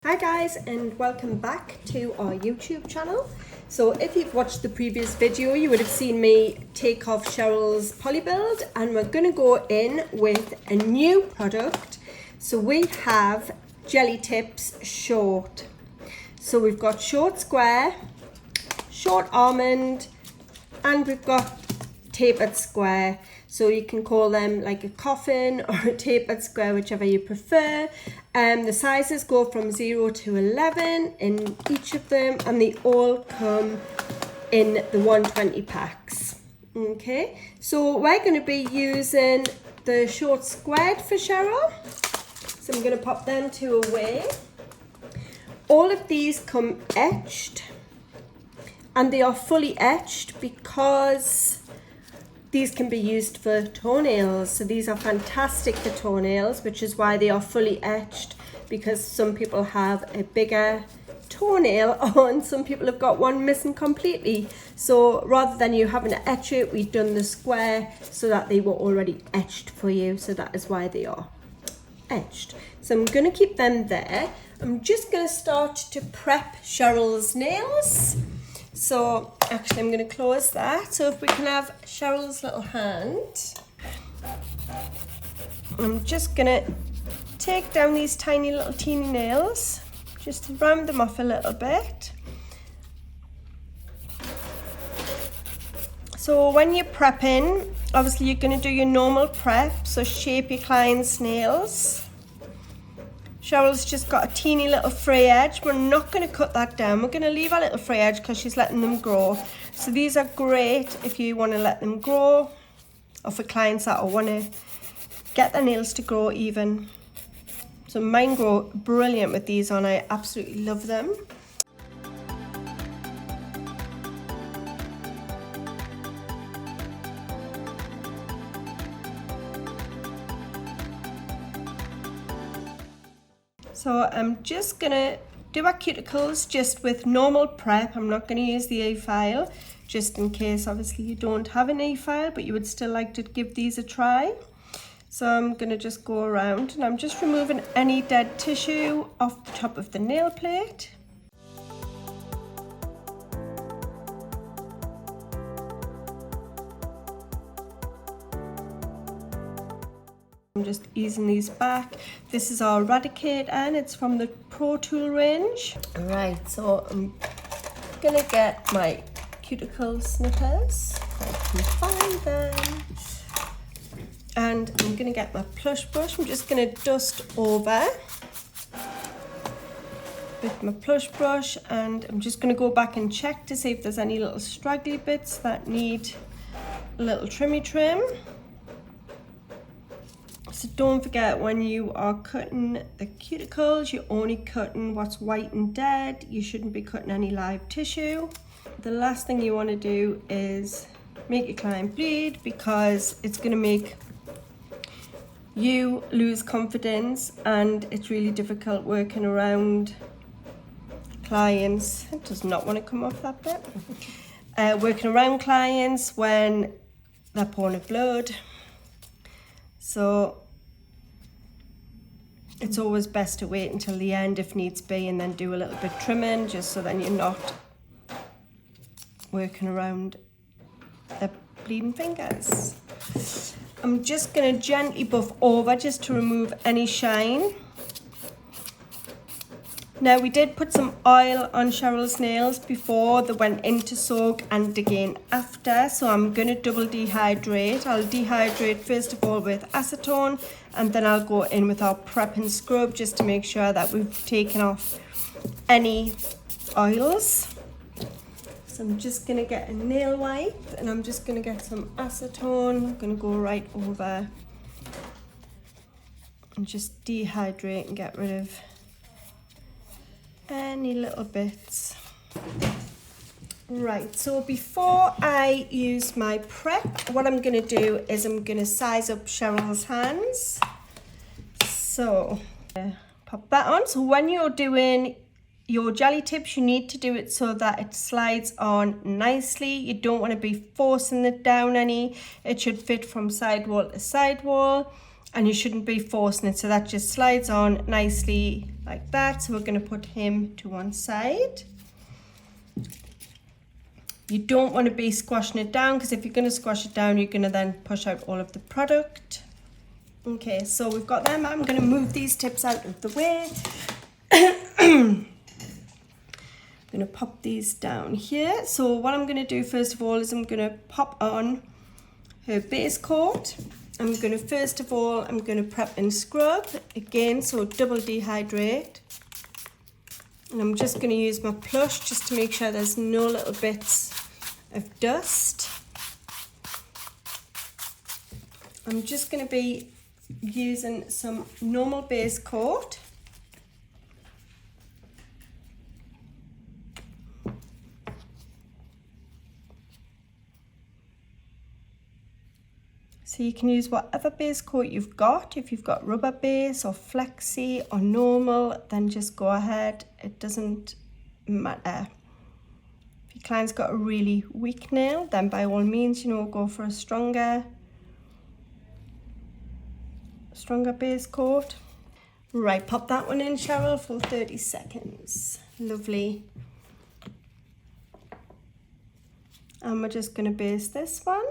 Hi guys, and welcome back to our YouTube channel. So if you've watched the previous video, you would have seen me take off Cheryl's poly build, and we're going to go in with a new product. So we have Jelly Tips Short. So we've got short square, short almond, and we've got tapered square. So you can call them like a coffin or a tapered square, whichever you prefer. The sizes go from 0 to 11 in each of them, and they all come in the 120 packs. Okay, so we're going to be using the short squared for Cheryl. So I'm going to pop them two away. All of these come etched, and they are fully etched because these can be used for toenails. So these are fantastic for toenails, which is why they are fully etched, because some people have a bigger toenail and some people have got one missing completely. So rather than you having to etch it, we've done the square so that they were already etched for you. So that is why they are etched. So I'm going to keep them there. I'm just going to start to prep Cheryl's nails. So actually I'm going to close that. So if we can have Cheryl's little hand. I'm just going to take down these tiny little teeny nails. Just to round them off a little bit. So when you're prepping, obviously you're going to do your normal prep. So shape your client's nails. Cheryl's just got a teeny little fray edge. We're not going to cut that down. We're going to leave a little fray edge because she's letting them grow. So these are great if you want to let them grow, or for clients that want to get their nails to grow even. So mine grow brilliant with these on. I absolutely love them. So I'm just gonna do our cuticles just with normal prep. I'm not gonna use the E-file, just in case obviously you don't have an E-file, but you would still like to give these a try. So I'm gonna just go around and I'm just removing any dead tissue off the top of the nail plate. I'm just easing these back. This is our Eradicate, and it's from the Pro Tool range. All right, so I'm gonna get my cuticle snippers. I can find them. And I'm gonna get my plush brush. I'm just gonna dust over with my plush brush, and I'm just gonna go back and check to see if there's any little straggly bits that need a little trim. So don't forget, when you are cutting the cuticles, you're only cutting what's white and dead. You shouldn't be cutting any live tissue. The last thing you want to do is make your client bleed, because it's going to make you lose confidence, and it's really difficult working around clients. It does not want to come off that bit. Working around clients when they're pouring of blood. So it's always best to wait until the end if needs be, and then do a little bit trimming, just so then you're not working around the bleeding fingers. I'm just going to gently buff over just to remove any shine. Now, we did put some oil on Cheryl's nails before they went into soak, and again after, so I'm going to double dehydrate. I'll dehydrate first of all with acetone, and then I'll go in with our prep and scrub just to make sure that we've taken off any oils. So I'm just going to get a nail wipe, and I'm just going to get some acetone. I'm going to go right over and just dehydrate and get rid of any little bits. Right, so before I use my prep, what I'm going to do is I'm going to size up Cheryl's hands. So pop that on. So when you're doing your jelly tips, you need to do it so that it slides on nicely. You don't want to be forcing it down any. It should fit from sidewall to sidewall. and you shouldn't be forcing it, so that just slides on nicely like that. So we're going to put him to one side. You don't want to be squashing it down, because if you're going to squash it down, you're going to then push out all of the product. Okay, so we've got them. I'm going to move these tips out of the way. I'm going to pop these down here. So what I'm going to do first of all is I'm going to pop on her base coat. I'm going to first of all, I'm going to prep and scrub again, so double dehydrate. And I'm just going to use my plush just to make sure there's no little bits of dust. I'm just going to be using some normal base coat. So you can use whatever base coat you've got. If you've got rubber base or flexi or normal, then just go ahead. It doesn't matter. If your client's got a really weak nail, then by all means, you know, go for a stronger base coat. Right, pop that one in, Cheryl, for 30 seconds. Lovely. And we're just going to base this one.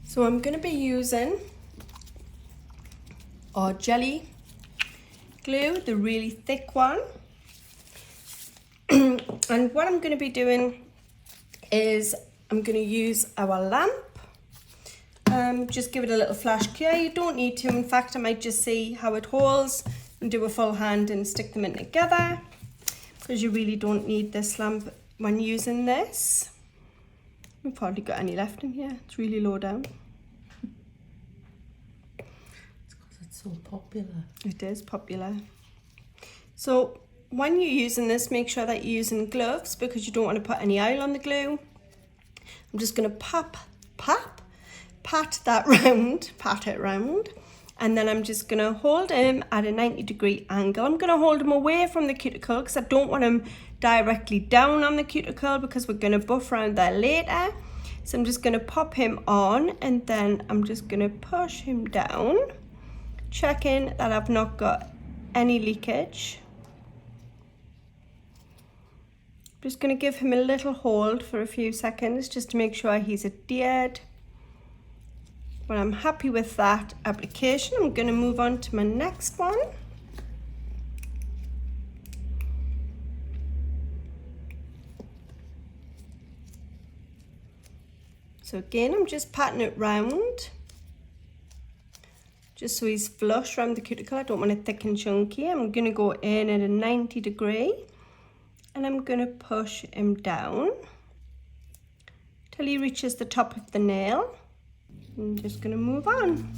So I'm going to be using our Jellie glue, the really thick one. And what I'm going to be doing is I'm going to use our lamp. Just give it a little flash cure. You don't need to. In fact, I might just see how it holds and do a full hand and stick them in together, because you really don't need this lamp when using this. We've hardly got any left in here. It's really low down. So popular. It is popular. So when you're using this, make sure that you're using gloves, because you don't want to put any oil on the glue. I'm just going to pat it round, and then I'm just going to hold him at a 90-degree angle. I'm going to hold him away from the cuticle, because I don't want him directly down on the cuticle, because we're going to buff around there later. So I'm just going to pop him on, and then I'm just going to push him down, checking that I've not got any leakage. Just going to give him a little hold for a few seconds just to make sure he's adhered. When I'm happy with that application, I'm going to move on to my next one. So again, I'm just patting it round, just so he's flush around the cuticle. I don't want it thick and chunky. I'm going to go in at a 90-degree, and I'm going to push him down till he reaches the top of the nail. I'm just going to move on.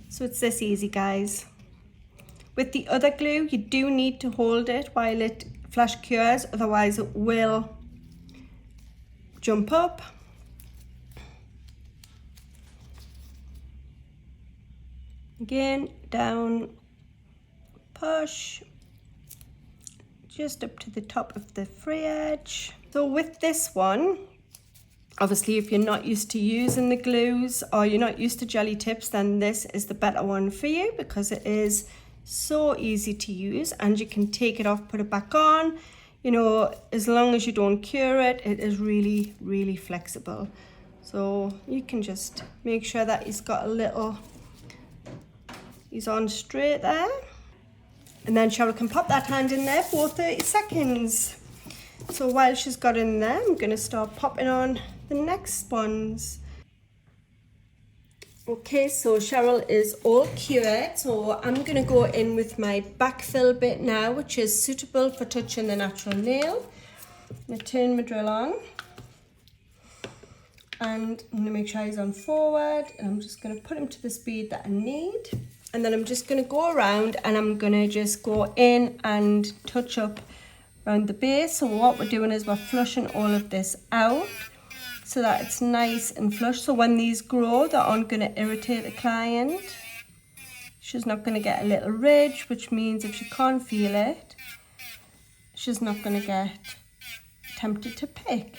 So it's this easy, guys. With the other glue, you do need to hold it while it flash cures, otherwise it will jump up. Again, down, push, just up to the top of the fray edge. So with this one, obviously if you're not used to using the glues or you're not used to Jellie tips, then this is the better one for you, because it is so easy to use and you can take it off, put it back on. You know, as long as you don't cure it, it is really, really flexible. So you can just make sure that he's got a little, he's on straight there. And then Cheryl can pop that hand in there for 30 seconds. So while she's got in there, I'm going to start popping on the next ones. Okay, so Cheryl is all cured. So I'm going to go in with my backfill bit now, which is suitable for touching the natural nail. I'm going to turn my drill on. And I'm going to make sure he's on forward. And I'm just going to put him to the speed that I need. And then I'm just going to go around and I'm going to just go in and touch up around the base. So what we're doing is we're flushing all of this out so that it's nice and flush. So when these grow, they aren't going to irritate the client. She's not going to get a little ridge, which means if she can't feel it, she's not going to get tempted to pick.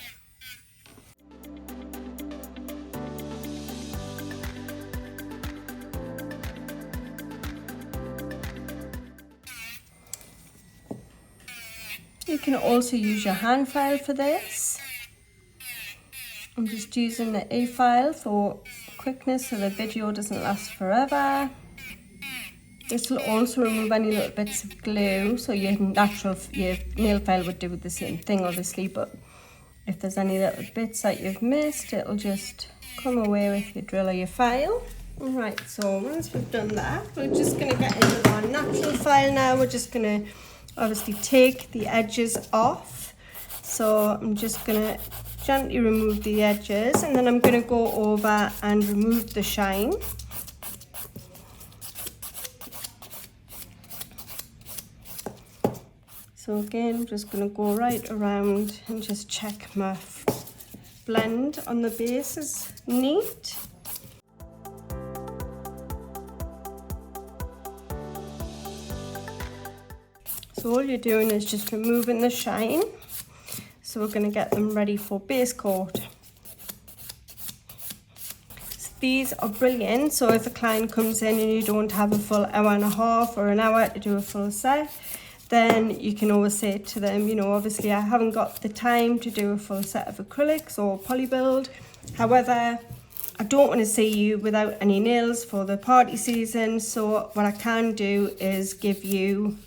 You can also use your hand file for this. I'm just using the e-file for quickness so the video doesn't last forever. This will also remove any little bits of glue, so your nail file would do the same thing obviously, but if there's any little bits that you've missed, it'll just come away with your drill or your file. Alright, so once we've done that, we're just going to get into our natural file now. We're just going to obviously take the edges off. So I'm just going to gently remove the edges, and then I'm going to go over and remove the shine. So again, I'm just going to go right around and just check my blend on the base is neat. So all you're doing is just removing the shine. So we're going to get them ready for base coat. So these are brilliant. So if a client comes in and you don't have a full hour and a half or an hour to do a full set, then you can always say to them, you know, obviously I haven't got the time to do a full set of acrylics or poly build. However, I don't want to see you without any nails for the party season. So what I can do is give you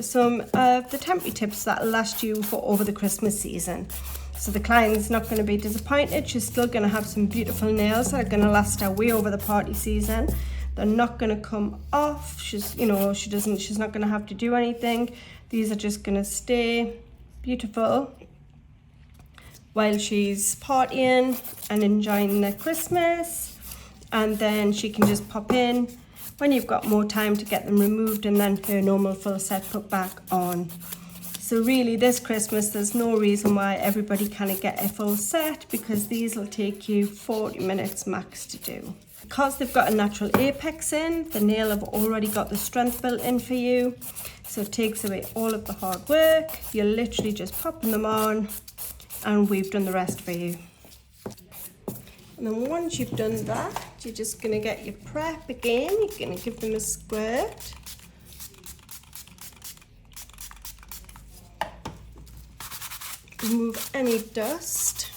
some of the temporary tips that will last you for over the Christmas season. So the client's not going to be disappointed. She's still going to have some beautiful nails that are going to last her way over the party season. They're not going to come off. She's not going to have to do anything. These are just going to stay beautiful while she's partying and enjoying the Christmas. And then she can just pop in when you've got more time to get them removed, and then her normal full set put back on. So really this Christmas, there's no reason why everybody can't get a full set, because these will take you 40 minutes max to do. Because they've got a natural apex in, the nail have already got the strength built in for you. So it takes away all of the hard work. You're literally just popping them on and we've done the rest for you. And then once you've done that, you're just going to get your prep again. You're going to give them a squirt. Remove any dust.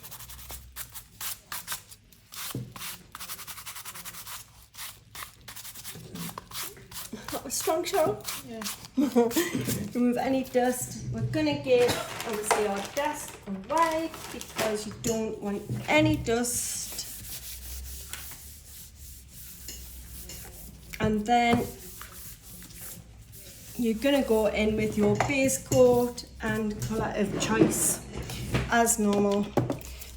That was strong, Cheryl. Yeah. Remove any dust. We're going to give, obviously, our desk a wipe because you don't want any dust. And then you're going to go in with your base coat and colour of choice as normal.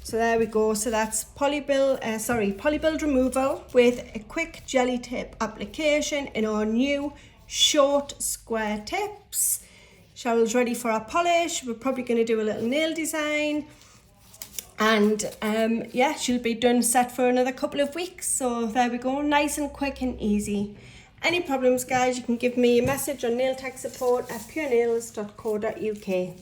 So there we go. So that's poly build removal with a quick jelly tip application in our new short square tips. Cheryl's ready for our polish. We're probably going to do a little nail design. And yeah, she'll be done set for another couple of weeks. So there we go, nice and quick and easy. Any problems, guys, you can give me a message on nail tech support at purenails.co.uk.